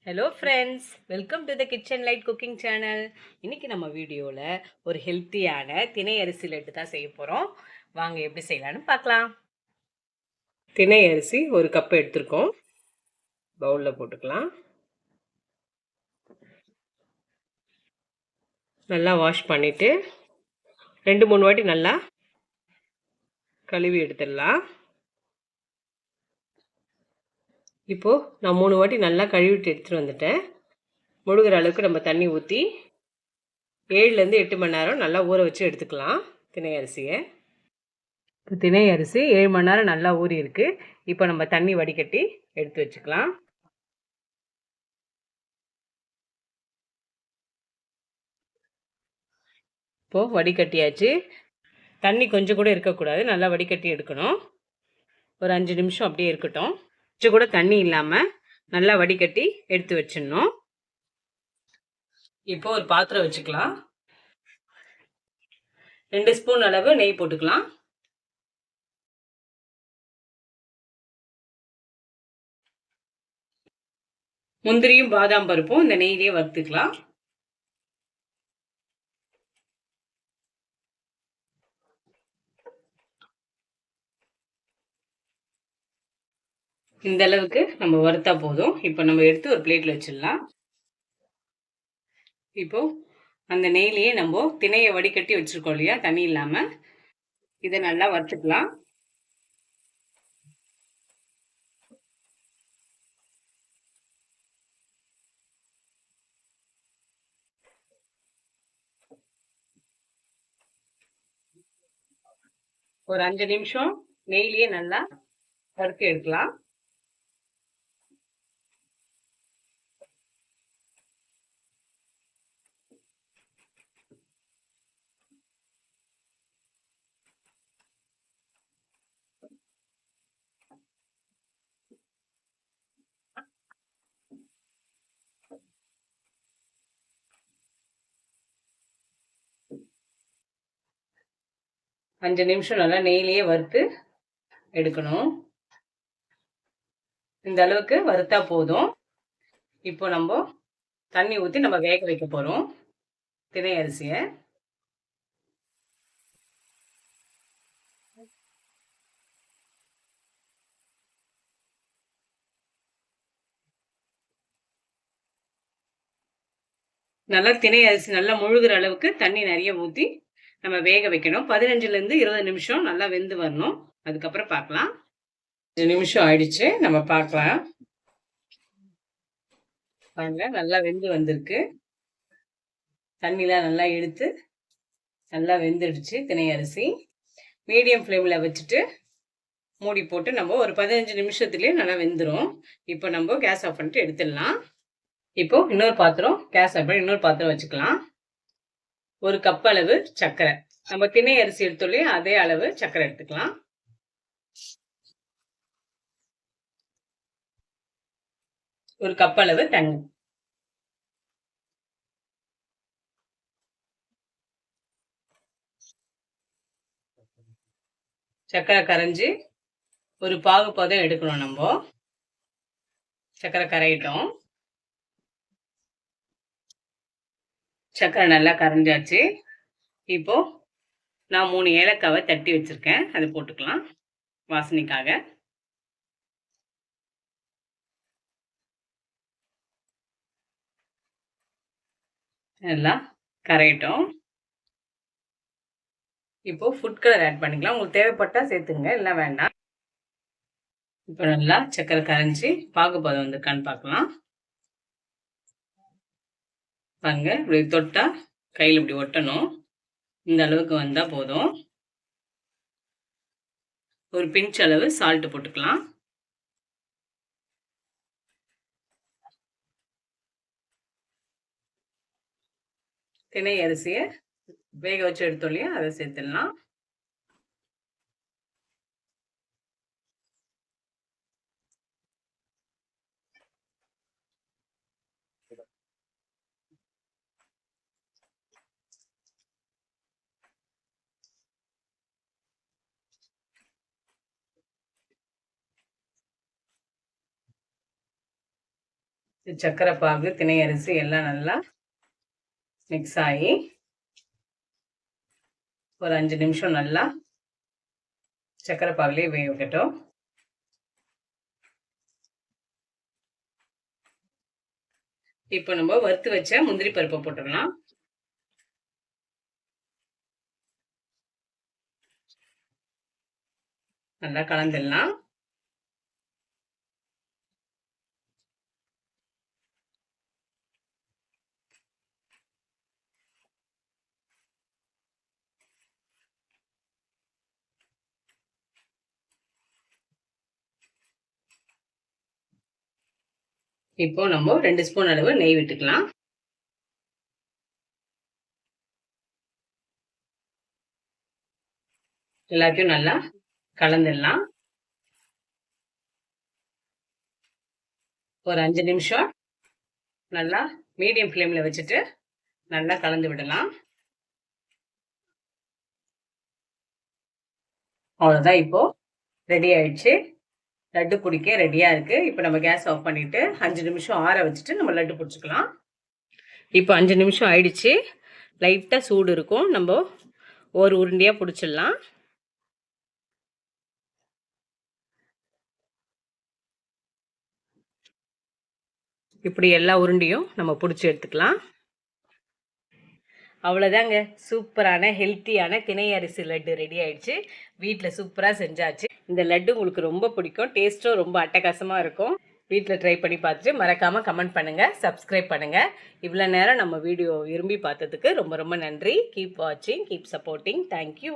Hello friends, welcome to the kitchen light cooking channel. இன்றைக்கி நம்ம வீடியோவில் ஒரு ஹெல்த்தியான திணை அரிசி லட்டு தான் செய்ய போகிறோம். வாங்க எப்படி செய்யலான்னு பார்க்கலாம். திணை அரிசி ஒரு கப் எடுத்துருக்கோம். பவுலில் போட்டுக்கலாம். நல்லா வாஷ் பண்ணிவிட்டு 2-3 வாட்டி நல்லா கழுவி எடுத்துடலாம். இப்போது நான் 3 வாட்டி நல்லா கழுவிட்டு எடுத்துகிட்டு வந்துட்டேன். முழுகிற அளவுக்கு நம்ம தண்ணி ஊற்றி 7-8 மணி நேரம் நல்லா ஊற வச்சு எடுத்துக்கலாம் திணை அரிசியை. இப்போ திணை அரிசி 7 மணி நேரம் நல்லா ஊறி இருக்கு. இப்போ நம்ம தண்ணி வடிகட்டி எடுத்து வச்சுக்கலாம். இப்போது வடிகட்டியாச்சு. தண்ணி கொஞ்சம் கூட இருக்கக்கூடாது, நல்லா வடிகட்டி எடுக்கணும். ஒரு 5 நிமிஷம் அப்படியே இருக்கட்டும். கொஞ்சம் கூட தண்ணி இல்லாமல் நல்லா வடிகட்டி எடுத்து வச்சிடணும். இப்போ ஒரு பாத்திரம் வச்சுக்கலாம். 2 ஸ்பூன் அளவு நெய் போட்டுக்கலாம். முந்திரியும் பாதாம் பருப்பும் இந்த நெய்யிலேயே வறுத்துக்கலாம். இந்த அளவுக்கு நம்ம வறுத்தா போதும். இப்போ நம்ம எடுத்து ஒரு பிளேட்ல வச்சிடலாம். இப்போ அந்த நெய்யிலேயே நம்ம திணையை வடிகட்டி வச்சிருக்கோம் இல்லையா, தண்ணி இல்லாம, இதை நல்லா வறுத்துக்கலாம். ஒரு 5 நிமிஷம் நெய்யிலேயே நல்லா வறுத்து எடுக்கலாம். அஞ்சு நிமிஷம் நல்லா நெய்யிலேயே வறுத்து எடுக்கணும். இந்த அளவுக்கு வறுத்தா போதும். இப்போ நம்ம தண்ணி ஊற்றி நம்ம வேக வைக்க போகிறோம் திணை அரிசியை. நல்லா திணை அரிசி நல்லா முழுகிற அளவுக்கு தண்ணி நிறைய ஊற்றி நம்ம வேக வைக்கணும். 15-20 நிமிஷம் நல்லா வெந்து வரணும். அதுக்கப்புறம் பார்க்கலாம். 5 நிமிஷம் ஆயிடுச்சு, நம்ம பார்க்கலாம். பாருங்க, நல்லா வெந்து வந்திருக்கு. தண்ணிலாம் நல்லா எடுத்து நல்லா வெந்துடுச்சு திணை அரிசி. மீடியம் ஃப்ளேமில் வச்சுட்டு மூடி போட்டு நம்ம ஒரு 15 நிமிஷத்துலேயே நல்லா வெந்துடும். இப்போ நம்ம கேஸ் ஆஃப் பண்ணிட்டு எடுத்துடலாம். இப்போ இன்னொரு பாத்திரம் கேஸ் ஆஃப் பண்ணி இன்னொரு பாத்திரம் வச்சுக்கலாம். ஒரு கப் அளவு சர்க்கரை, நம்ம திணை அரிசி எடுத்தோம்லையே அதே அளவு சர்க்கரை எடுத்துக்கலாம். ஒரு கப் அளவு தண்ணி, சர்க்கரை கரைஞ்சி ஒரு பாகுபதம் எடுக்கணும். நம்ம சர்க்கரை கரையிட்டோம். சர்க்கரை நல்லா கரைஞ்சாச்சு. இப்போ நான் 3 ஏலக்காவை தட்டி வச்சிருக்கேன், அதை போட்டுக்கலாம் வாசனைக்காக. எல்லாம் கரையிட்டோம். இப்போ ஃபுட் கலர் ஆட் பண்ணிக்கலாம். உங்களுக்கு தேவைப்பட்டா சேர்த்துங்க, இல்லை வேண்டாம். இப்போ நல்லா சர்க்கரை கரைஞ்சி பாகுபதம் வந்துருக்கான்னு பார்க்கலாம். பாருங்க, இப்படி தொட்டா கையில் இப்படி ஒட்டணும். இந்த அளவுக்கு வந்தா போதும். ஒரு பிஞ்ச் அளவு சால்ட் போட்டுக்கலாம். திணை அரிசியை வேக வச்சு எடுத்தோம் இல்லையா, அதை சேர்த்துடலாம். சர்க்கரை பாகு, திணை அரிசி எல்லாம் நல்லா மிக்ஸ் ஆகி ஒரு 5 நிமிஷம் நல்லா சர்க்கரை பாகுலேயே வேக விட்டுட்டோம். இப்போ நம்ம வறுத்து வச்ச முந்திரி பருப்பை போட்டுடலாம். நல்லா கலந்துடலாம். இப்போ நம்ம 2 ஸ்பூன் அளவு நெய் விட்டுக்கலாம். எல்லாத்தையும் நல்லா கலந்துடலாம். ஒரு 5 நிமிஷம் நல்லா மீடியம் ஃப்ளேமில் வச்சுட்டு நல்லா கலந்து விடலாம். அவ்வளோதான், இப்போ ரெடி ஆயிடுச்சு. லட்டு பிடிக்க ரெடியாக இருக்குது. இப்போ நம்ம கேஸ் ஆஃப் பண்ணிவிட்டு 5 நிமிஷம் ஆற வச்சுட்டு நம்ம லட்டு பிடிச்சிக்கலாம். இப்போ 5 நிமிஷம் ஆயிடுச்சு. லைட்டாக சூடு இருக்கும். நம்ம ஒரு உருண்டையாக பிடிச்சிடலாம். இப்படி எல்லா உருண்டையும் நம்ம பிடிச்சி எடுத்துக்கலாம். அவ்வளோதாங்க, சூப்பரான ஹெல்த்தியான திணை அரிசி லட்டு ரெடி ஆயிடுச்சு. வீட்டில் சூப்பராக செஞ்சாச்சு. இந்த லட்டு உங்களுக்கு ரொம்ப பிடிக்கும். டேஸ்ட்டும் ரொம்ப அட்டகாசமாக இருக்கும். வீட்டில் ட்ரை பண்ணி பார்த்துட்டு மறக்காமல் கமெண்ட் பண்ணுங்கள், சப்ஸ்கிரைப் பண்ணுங்கள். இவ்வளோ நேரம் நம்ம வீடியோ விரும்பி பார்த்ததுக்கு ரொம்ப ரொம்ப நன்றி. கீப் வாட்சிங், கீப் சப்போர்ட்டிங். தேங்க்யூ.